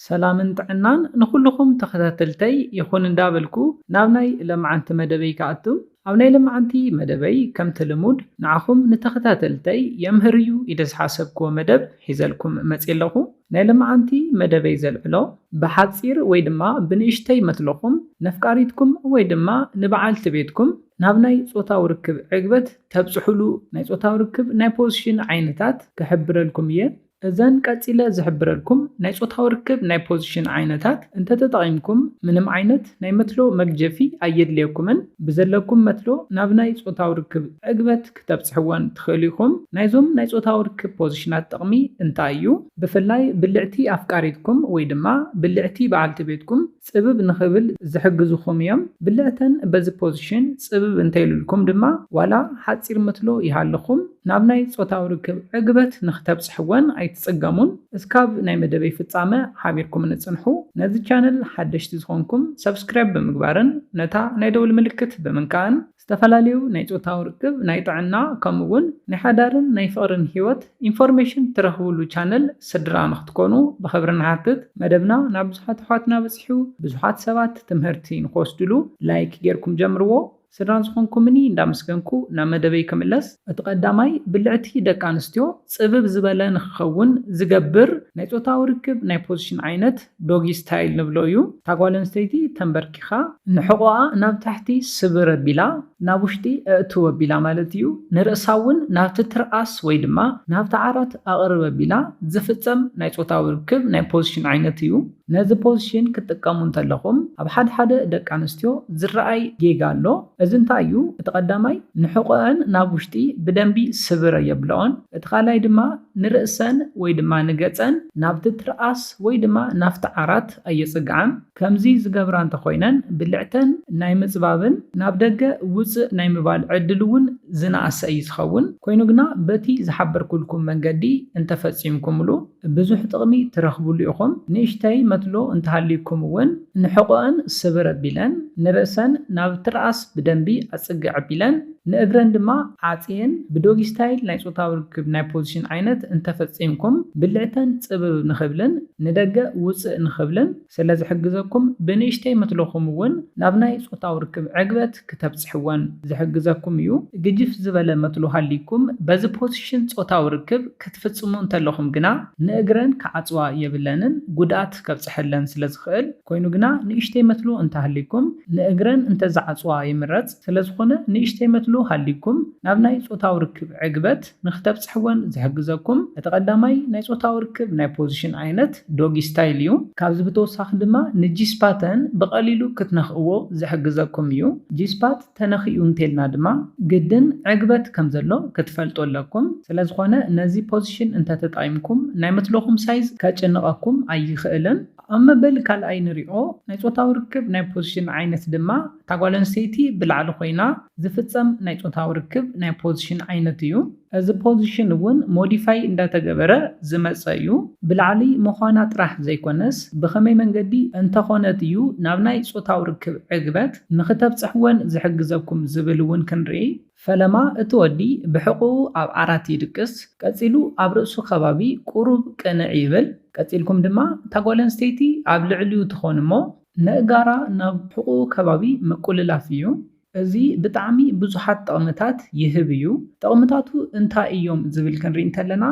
ሰላምን ጥዕናን ንኩልኩም ተኸታተልተይ ይኹን እንዳበልኩ ናብ ናይ ለማዓንቲ መደበይ ከኣቱ ኣብ ናይ ለማዓንቲ መደበይ ከምቲ ልሙድ ንዓኹም ንተኸታተልተይ የምህር እዩ ኢለ ዝሓሰብክዎ መደብ ሒዘልኩም መፅእ ኣለኹ። ናይ ለማዓንቲ መደበይ ዘልዕሎ ብሓፂር ወይ ድማ ብንእሽተይ መትለኹም ነፍቃሪትኩም ወይ ድማ ንበዓልቲ ቤትኩም ናብ ናይ ፆታዊ ርክብ ዕግበት ተብፅሕሉ ናይ ፆታዊ ርክብ ናይ ፖዚሽን ዓይነታት ክሕብረልኩም እየ። እዘን ቀፂለ ዝሕብረልኩም ናይ ፆታዊ ርክብ ናይ ፖዚሽን ዓይነታት እንተተጠቒምኩም ምንም ዓይነት ናይ መትሎ መግጀፊ ኣየድልየኩምን ብዘለኩም መትሎ ናብ ናይ ፆታዊ ርክብ ዕግበት ክተብፅሕወን ትኽእሉ ኢኹም። ናይዞም ናይ ፆታዊ ርክብ ፖዚሽናት ጥቕሚ እንታይ እዩ? ብፍላይ ብልዕቲ ኣፍቃሪትኩም ወይ ድማ ብልዕቲ በዓልቲ ቤትኩም ፅብብ ንኽብል ዝሕግዙኹም እዮም። ብልዕተን በዚ ፖዚሽን ፅብብ እንተይልልኩም ድማ ዋላ ሓፂር መትሎ ይሃለኹም ናብ ናይ ፆታዊ ርክብ ዕግበት ንኽተብፅሕወን ኣይትፅገሙን። እስካብ ናይ መደበይ ፍፃመ ሓቢርኩም ንፅንሑ። ነዚ ቻነል ሓደሽቲ ዝኾንኩም ሰብስክራይብ ብምግባርን ነታ ናይ ደውል ምልክት ብምንካእን ዝተፈላለዩ ናይ ፆታዊ ርክብ ናይ ጥዕና ከምኡውን ናይ ሓዳርን ናይ ፍቕርን ሂወት ኢንፎርሜሽን ትረኽብሉ ቻነል ስድራ ንኽትኮኑ ብኽብሪ ንሓትት። መደብና ናብ ብዙሓት ኣሕዋትና በፂሑ ብዙሓት ሰባት ትምህርቲ ንክወስድሉ ላይክ ጌርኩም ጀምርዎ። ስድራን ዝኾንኩምኒ እንዳመስገንኩ ናብ መደበይ ክምለስ። እቲ ቀዳማይ ብልዕቲ ደቂ ኣንስትዮ ፅብብ ዝበለ ንክኸውን ዝገብር ናይ ፆታዊ ርክብ ናይ ፖዚሽን ዓይነት ዶጊ ስታይል ንብሎ እዩ። እታ ጓል ኣንስተይቲ ተንበርኪኻ ንሕቖኣ ናብ ታሕቲ ስብር ኣቢላ ናብ ውሽጢ ኣእትው ኣቢላ ማለት እዩ። ንርእሳ እውን ናብቲ ትርኣስ ወይ ድማ ናብቲ ዓራት ኣቕርብ ኣቢላ ዝፍፀም ናይ ፆታዊ ርክብ ናይ ፖዚሽን ዓይነት እዩ። ነዚ ፖዚሽን ክትጥቀሙ እንተለኹም ኣብ ሓደ ሓደ ደቂ ኣንስትዮ ዝረኣይ ጌጋ ኣሎ። እዚ እንታይ እዩ? እቲ ቀዳማይ ንሕቖአን ናብ ውሽጢ ብደንቢ ስብር የብለኦን። እቲ ካልኣይ ድማ ንርእሰን ወይ ድማ ንገፀን ናብቲ ትርኣስ ወይ ድማ ናብቲ ዓራት ኣየፅግዓን። ከምዚ ዝገብራ እንተኮይነን ብልዕተን ናይ ምፅባብን ናብ ደገ ውፅእ ናይ ምባል ዕድል እውን ዝነኣሰ እዩ ዝኸውን። ኮይኑ ግና በቲ ዝሓበርኩልኩም መንገዲ እንተፈፂምኩምሉ ብዙሕ ጥቕሚ ትረኽብሉ ኢኹም። ንእሽተይ መትሎ እንተሃልይኩም እውን ንሕቖአን ስብር ኣቢለን ንርእሰን ናብ ትርኣስ ብደንቢ ኣፅግዕ ኣቢለን ንእግረን ድማ ዓፅየን ብዶጊ ስታይል ናይ ፆታዊ ርክብ ናይ ፖዚሽን ዓይነት እንተፈፂምኩም ብልዕተን ፅብብ ንኽብልን ንደገ ውፅእ ንኽብልን ስለ ዝሕግዘኩም ብንእሽተይ መትለኹም እውን ናብ ናይ ፆታዊ ርክብ ዕግበት ክተብፅሕወን ዝሕግዘኩም እዩ። ግጅፍ ዝበለ መትሎ ሃሊኩም በዚ ፖዚሽን ፆታዊ ርክብ ክትፍፅሙ እንተለኹም ግና ንእግረን ክዓፅዋ የብለንን ጉድኣት ከብፅሐለን ስለ ዝኽእል። ኮይኑ ግና ንእሽተይ መትሎ እንተሃሊኩም ንእግረን እንተዝዓፅዋ ይምረፅ። ስለዝኾነ ንእሽተይ መትሎ ሃሊኩም ናብ ናይ ፆታዊ ርክብ ዕግበት ንኽተብፅሕወን ዝሕግዘኩም እቲ ቀዳማይ ናይ ፆታዊ ርክብ ናይ ፖዚሽን ዓይነት ዶጊ ስታይል እዩ። ካብዚ ብተወሳኺ ድማ ንጂስፓተን ብቐሊሉ ክትነኽእዎ ዝሕግዘኩም እዩ። ጂስፓት ተነኺኡ እንተልና ድማ ግድን ዕግበት ከም ዘሎ ክትፈልጡ ኣለኩም። ስለዝኾነ ነዚ ፖዚሽን እንተተጠቒምኩም ናይ መትለኹም ሳይዝ ከጭንቐኩም ኣይኽእልን። ኣብ መበል ካልኣይ ንሪኦ ናይ ፆታዊ ርክብ ናይ ፖዚሽን ዓይነት ድማ እታ ጓል ኣንስተይቲ ብላዕሊ ኮይና ዝፍፀም ናይ ፆታዊ ርክብ ናይ ፖዚሽን ዓይነት እዩ። እዚ ፖዚሽን እውን ሞዲፋይ እንዳተገበረ ዝመፀ እዩ። ብላዕሊ ምዃና ጥራሕ ዘይኮነስ ብኸመይ መንገዲ እንተኾነት እዩ ናብ ናይ ፆታዊ ርክብ ዕግበት ንኽተብፅሕወን ዝሕግዘኩም ዝብል እውን ክንርኢ። ፈለማ እቲ ወዲ ብሕቑኡ ኣብ ዓራት ይድቅስ፣ ቀፂሉ ኣብ ርእሱ ከባቢ ቁሩብ ቅንዕ ይብል። ቀፂልኩም ድማ እታ ጓል ኣንስተይቲ ኣብ ልዕሊኡ ትኾን እሞ ንእጋራ ናብ ሕቑኡ ከባቢ ምቁልላፍ እዩ። እዚ ብጣዕሚ ብዙሓት ጥቕምታት ይህብ እዩ። ጥቕምታቱ እንታይ እዮም ዝብል ክንርኢ እንተለና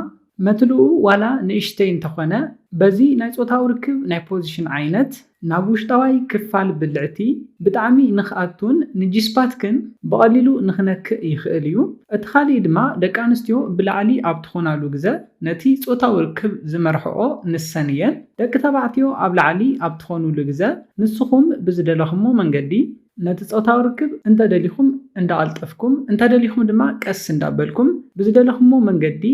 መትልኡ ዋላ ንእሽተይ እንተኾነ በዚ ናይ ፆታዊ ርክብ ናይ ፖዚሽን ዓይነት ናብ ውሽጣዋይ ክፋል ብልዕቲ ብጣዕሚ ንኽኣቱን ንጂስፓትክን ብቐሊሉ ንኽነክእ ይኽእል እዩ። እቲ ካልእ ድማ ደቂ ኣንስትዮ ብላዕሊ ኣብ ትኾናሉ ግዜ ነቲ ፆታዊ ርክብ ዝመርሕኦ ንሰን እየን። ደቂ ተባዕትዮ ኣብ ላዕሊ ኣብ ትኾኑሉ ግዜ ንስኹም ብዝደለኽሞ መንገዲ ነቲ ፆታዊ ርክብ እንተደሊኹም እንዳቐልጠፍኩም እንተደሊኹም ድማ ቀስ እንዳበልኩም ብዝደለኽሞ መንገዲ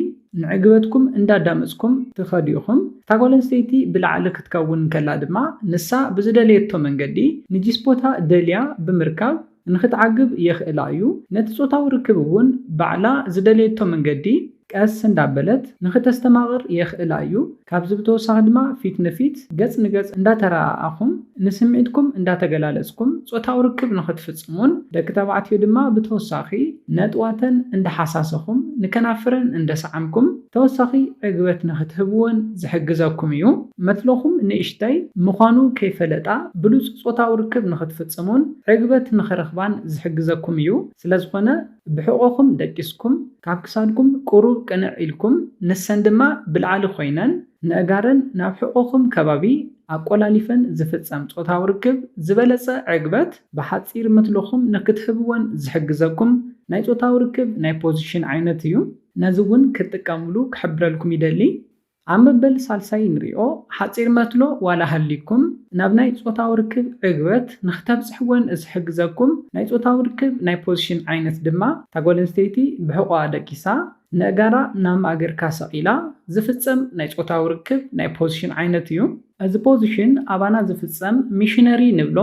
ንዕግበትኩም እንዳዳመፅኩም ትኸዱ ኢኹም። እታ ጓል ኣንስተይቲ ብላዕሊ ክትከውን ከላ ድማ ንሳ ብዝደለየቶ መንገዲ ንጂስፖታ ደልያ ብምርካብ ንኽትዓግብ የኽእላ እዩ። ነቲ ፆታዊ ርክብ እውን ባዕላ ዝደለየቶ መንገዲ ቀስ እንዳበለት ንኽተስተማቕር የኽእላ እዩ። ካብዚ ብተወሳኺ ድማ ፊት ንፊት ገፅ ንገፅ እንዳተረኣኣኹም نسمعتكم اندا تجلالسكم صوتاو ركب نختفصمون دك تبعتيو دما بتوساخي نطواتن اندا حساسكم نكنافرن اندا سعمكم توساخي عقبت نختهبون زحجزكم يو مثلكم نيشتاي مخانو كيفلطا بلوص صوتاو ركب نختفصمون عقبت نخرخبان زحجزكم يو سلازخونه بحقوقكم دقسكم ካብ ክሳድኩም ቁሩብ ቅንዕ ኢልኩም ንሰን ድማ ብልዓሊ ኮይነን ንኣጋረን ናብ ሕቆኹም ከባቢ ኣቆላሊፈን ዝፍጸም ጾታዊ ርክብ ዝበለጸ ዕግበት ብሓጺር ምትልኹም ንክትህብወን ዝሕግዘኩም ናይ ጾታዊ ርክብ ናይ ፖዚሽን ዓይነት እዩ። ነዚ እውን ክትጥቀምሉ ክሕብረልኩም ይደሊ። ኣብ መበል ሳልሳይ ንሪኦ ሓጺር መትሎ ዋላ ሃሊኩም ናብ ናይ ጾታዊ ርክብ ዕግበት ንክተብጽሕወን ዝሕግዘኩም ናይ ጾታዊ ርክብ ናይ ፖዚሽን ዓይነት ድማ ታጓል ኣንስተይቲ ብሕቆኣ ደቂሳ ንኣጋራ ናብ ማእገርካ ሰቂላ ዝፍጸም ናይ ጾታዊ ርክብ ናይ ፖዚሽን ዓይነት እዩ። እዚ ፖዚሽን ኣባና ዝፍጸም ሚሽነሪ ንብሎ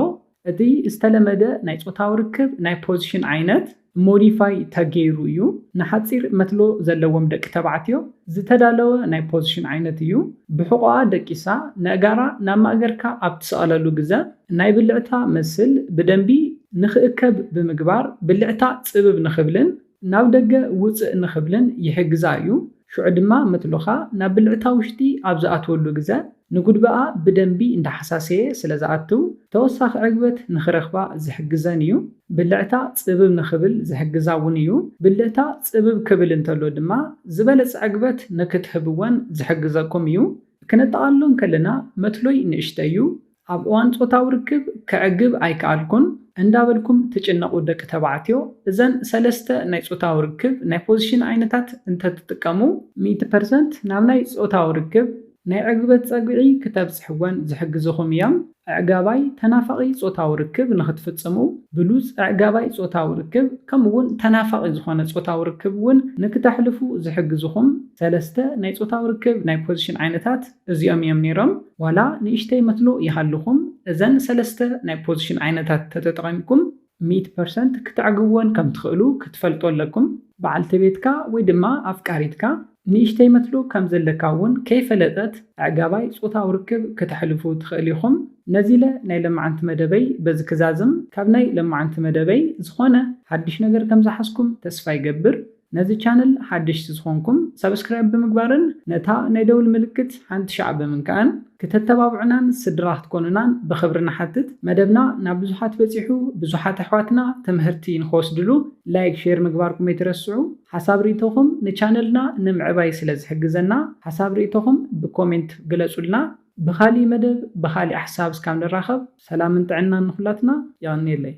እቲ ዝተለመደ ናይ ጾታዊ ርክብ ናይ ፖዚሽን ዓይነት ሞዲፋይ ተገይሩ እዩ። ንሓጺር መትሎ ዘለዎም ደቂ ተባዕትዮ ዝተዳለወ ናይ ፖዚሽን ዓይነት እዩ። ብሕቆኣ ደቂሳ ንኣጋራ ናብ ማእገርካ ኣብ ትሰቐለሉ ግዜ ናይ ብልዕታ መስል ብደንቢ ንኽእከብ ብምግባር ብልዕታ ጽብብ ንኽብልን ናብ ደገ ውፅእ ንኽብልን ይሕግዛ እዩ። ሽዑ ድማ መትሎኻ ናብ ብልዕታ ውሽጢ ኣብ ዝኣትወሉ ግዜ ንጉድበኣ ብደንቢ እንዳሓሳሰየ ስለ ዝኣትው ተወሳኺ ዕግበት ንኽረኽባ ዝሕግዘን እዩ። ብልዕታ ጽብብ ንኽብል ዝሕግዛ እውን እዩ። ብልዕታ ጽብብ ክብል እንተሎ ድማ ዝበለጸ ዕግበት ንክትህብወን ዝሕግዘኩም እዩ። ክነጠቓልሎ ከለና መትሎይ ንእሽተይ እዩ። ኣብ እዋን ጾታዊ ርክብ ክዕግብ ኣይከኣልኩን እንዳበልኩም ትጭነቁ ደቂ ተባዕትዮ እዘን ሰለስተ ናይ ጾታዊ ርክብ ናይ ፖዚሽን ዓይነታት እንተትጥቀሙ 100% ናብ ናይ ጾታዊ ርክብ ናይ ዕግበት ፀግዒ ክተብጽሕወን ዝሕግዝኹም እዮም። ኣዕጋባይ ተናፋቒ ጾታዊ ርክብ ንኽትፍጽሙ ብሉጽ ኣዕጋባይ ጾታዊ ርክብ ከምኡውን ተናፋቒ ዝኾነ ጾታዊ ርክብ እውን ንክተሕልፉ ዝሕግዝኹም ሰለስተ ናይ ጾታዊ ርክብ ናይ ፖዚሽን ዓይነታት እዚኦም እዮም ነይሮም። ዋላ ንእሽተይ መትሎ ይሃልኹም እዘን ሰለስተ ናይ ፖዚሽን ዓይነታት ተጠቒምኩም 100% ክትዕግብወን ከም ትኽእሉ ክትፈልጡ ኣለኩም። በዓልቲ ቤትካ ወይ ድማ ኣፍቃሪትካ ንእሽተይ መትሎ ከም ዘለካ እውን ከይፈለጠት ኣዕጋባይ ጾታዊ ርክብ ክትሕልፉ ትኽእል ኢኹም። ነዚለ ናይ ለማዓንቲ መደበይ በዚ ክዛዝም ካብ ናይ ለማዓንቲ መደበይ ዝኾነ ሓድሽ ነገር ከም ዝሓስኩም ተስፋ ይገብር። ነዚ ቻነል ሓድሽቲ ዝኾንኩም ሰብስክራይብ ብምግባርን ነታ ናይ ደውል ምልክት ሓንቲ ሻዕ ብምንካእን ክተተባብዑናን ስድራ ክትኮኑናን ብኽብሪ ንሓትት። መደብና ናብ ብዙሓት በፂሑ ብዙሓት ኣሕዋትና ትምህርቲ ንክወስድሉ ላይክ ሼር ምግባርኩም ኣይትረስዑ። ሓሳብ ርእቶኹም ንቻነልና ንምዕባይ ስለ ዝሕግዘና ሓሳብ ርእቶኹም ብኮሜንት ግለጹልና። ብኻሊእ መደብ ብኻሊእ ሓሳብ እስካብ ንራኸብ ሰላምን ጥዕናን ንኹላትና ይቕኒየለይ።